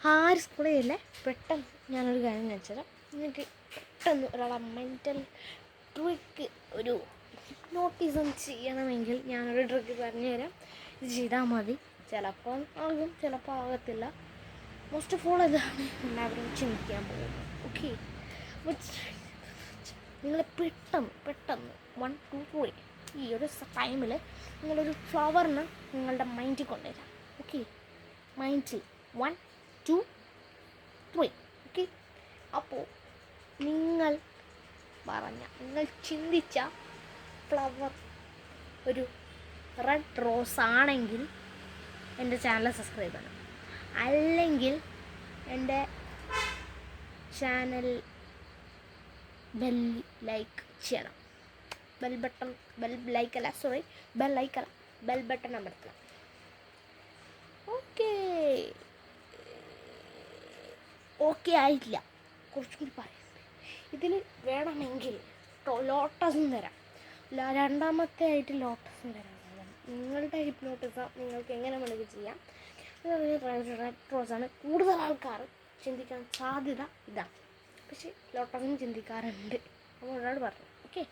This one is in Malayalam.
ആരും സ്കൂളിൽ ചെയ്യില്ലേ. പെട്ടെന്ന് ഞാനൊരു കാര്യം കാണിച്ചുതരാം. നിങ്ങൾക്ക് പെട്ടെന്ന് ഒരാളെ മെൻ്റൽ ട്രിക്ക് ഒരു ഹിപ്നോട്ടിസം ചെയ്യണമെങ്കിൽ ഞാനൊരു ട്രിക്ക് പറഞ്ഞുതരാം. ഇത് ചെയ്താൽ മതി. ചിലപ്പോൾ ആകും, ചിലപ്പോൾ ആകത്തില്ല. മോസ്റ്റ് ഓഫ് ഓൾ ഇതാണ് എല്ലാവരും ചിന്തിക്കാൻ പോകുന്നത്. ഓക്കെ, നിങ്ങൾ പെട്ടെന്ന് 1 2 3 ഈ ഒരു ടൈമിൽ നിങ്ങളൊരു ഫ്ലവറിന് നിങ്ങളുടെ മൈൻഡിൽ കൊണ്ടുവരാം. ഓക്കെ, മൈൻഡിൽ 1 2 3. ഓക്കെ, അപ്പോൾ നിങ്ങൾ ചിന്തിച്ച ഫ്ലവർ ഒരു റെഡ് റോസ് ആണെങ്കിൽ എൻ്റെ ചാനൽ സബ്സ്ക്രൈബ് ചെയ്യണം. അല്ലെങ്കിൽ എൻ്റെ ചാനൽ ബെൽ ലൈക്ക് ബട്ടൺ അമർത്തണം. ഓക്കെ ആയില്ല, കുറച്ചും കൂടി പറയാം. ഇതിൽ വേണമെങ്കിൽ ലോട്ടസും തരാം. രണ്ടാമത്തെ ആയിട്ട് ലോട്ടസും തരാം. നിങ്ങളുടെ ഹിപ്നോട്ടിസം നിങ്ങൾക്ക് എങ്ങനെ വേണമെങ്കിൽ ചെയ്യാം. റെഡ് റോസാണ് കൂടുതൽ ആൾക്കാർ ചിന്തിക്കാൻ സാധ്യത ഇതാണ്. പക്ഷേ ലോട്ടസും ചിന്തിക്കാറുണ്ട്. അപ്പോൾ ഒരാൾ പറഞ്ഞു. ഓക്കെ.